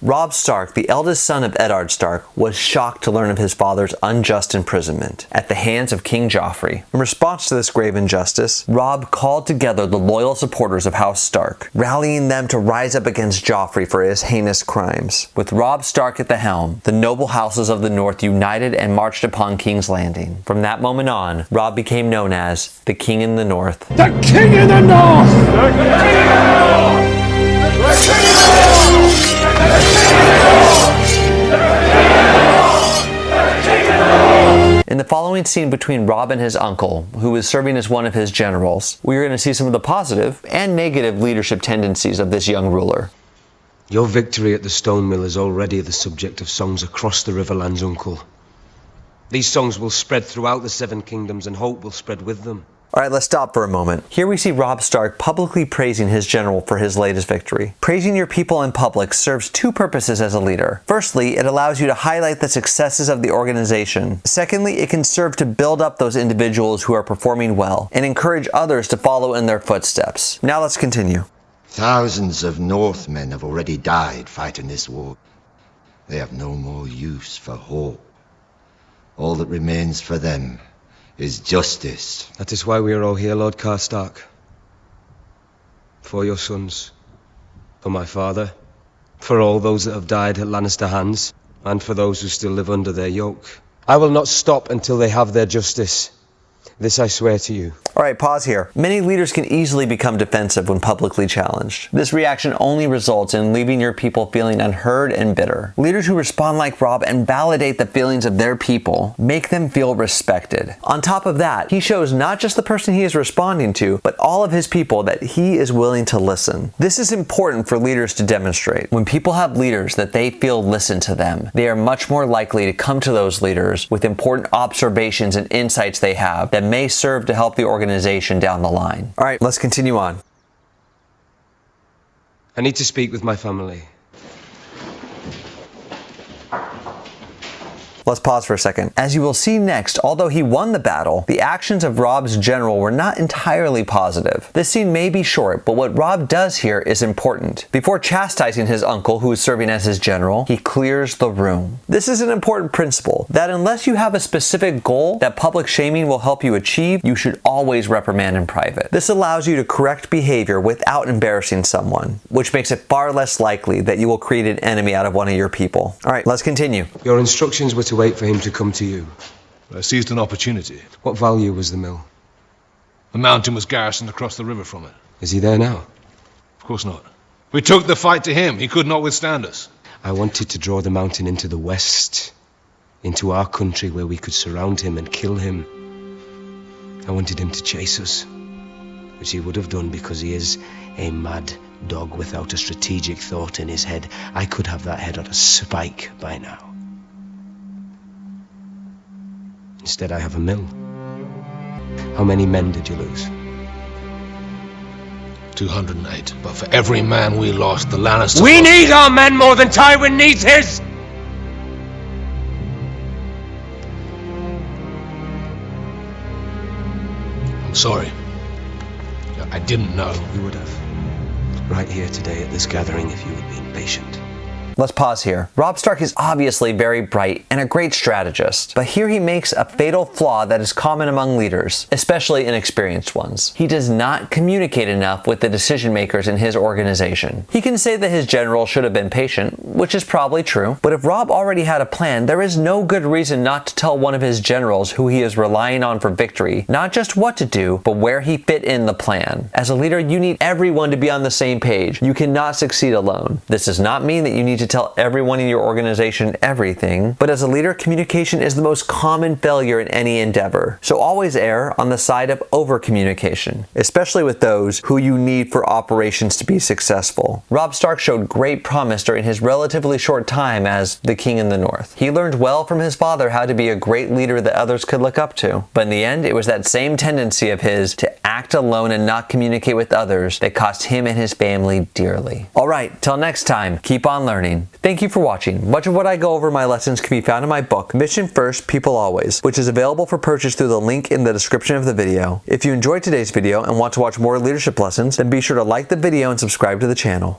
Robb Stark, the eldest son of Eddard Stark, was shocked to learn of his father's unjust imprisonment at the hands of King Joffrey. In response to this grave injustice, Robb called together the loyal supporters of House Stark, rallying them to rise up against Joffrey for his heinous crimes. With Robb Stark at the helm, the noble houses of the North united and marched upon King's Landing. From that moment on, Robb became known as the King in the North. The King in the North! The King in the North! The King in the North! The King in the North! The King in the North! In the following scene between Robb and his uncle, who was serving as one of his generals, we are going to see some of the positive and negative leadership tendencies of this young ruler. Your victory at the stone mill is already the subject of songs across the Riverlands, Uncle. These songs will spread throughout the Seven Kingdoms, and hope will spread with them. Alright, let's stop for a moment. Here we see Robb Stark publicly praising his general for his latest victory. Praising your people in public serves two purposes as a leader. Firstly, it allows you to highlight the successes of the organization. Secondly, it can serve to build up those individuals who are performing well and encourage others to follow in their footsteps. Now let's continue. Thousands of Northmen have already died fighting this war. They have no more use for hope. All that remains for them is justice. That is why we are all here, Lord Karstark. For your sons, for my father, for all those that have died at Lannister hands, and for those who still live under their yoke. I will not stop until they have their justice. This I swear to you. Alright, pause here. Many leaders can easily become defensive when publicly challenged. This reaction only results in leaving your people feeling unheard and bitter. Leaders who respond like Robb and validate the feelings of their people make them feel respected. On top of that, he shows not just the person he is responding to, but all of his people that he is willing to listen. This is important for leaders to demonstrate. When people have leaders that they feel listen to them, they are much more likely to come to those leaders with important observations and insights they have that may serve to help the organization down the line. All right, let's continue on. I need to speak with my family. Let's pause for a second. As you will see next, although he won the battle, the actions of Robb's general were not entirely positive. This scene may be short, but what Robb does here is important. Before chastising his uncle, who is serving as his general, he clears the room. This is an important principle, that unless you have a specific goal that public shaming will help you achieve, you should always reprimand in private. This allows you to correct behavior without embarrassing someone, which makes it far less likely that you will create an enemy out of one of your people. All right, let's continue. Your instructions were to wait for him to come to you. I seized an opportunity. What value was the mill? The mountain was garrisoned across the river from it. Is he there now? Of course not. We took the fight to him. He could not withstand us. I wanted to draw the mountain into the west, into our country where we could surround him and kill him. I wanted him to chase us, which he would have done because he is a mad dog without a strategic thought in his head. I could have that head on a spike by now. Instead, I have a mill. How many men did you lose? 208. But for every man we lost, the Lannisters... We need our men more than Tywin needs his! I'm sorry. I didn't know. You would have. Right here today at this gathering if you had been patient. Let's pause here. Robb Stark is obviously very bright and a great strategist, but here he makes a fatal flaw that is common among leaders, especially inexperienced ones. He does not communicate enough with the decision makers in his organization. He can say that his general should have been patient, which is probably true, but if Robb already had a plan, there is no good reason not to tell one of his generals who he is relying on for victory, not just what to do, but where he fit in the plan. As a leader, you need everyone to be on the same page. You cannot succeed alone. This does not mean that you need to tell everyone in your organization everything, but as a leader, communication is the most common failure in any endeavor. So always err on the side of over-communication, especially with those who you need for operations to be successful. Robb Stark showed great promise during his relatively short time as the King in the North. He learned well from his father how to be a great leader that others could look up to. But in the end, it was that same tendency of his to act alone and not communicate with others that cost him and his family dearly. Alright, till next time, keep on learning. Thank you for watching. Much of what I go over in my lessons can be found in my book, Mission First, People Always, which is available for purchase through the link in the description of the video. If you enjoyed today's video and want to watch more leadership lessons, then be sure to like the video and subscribe to the channel.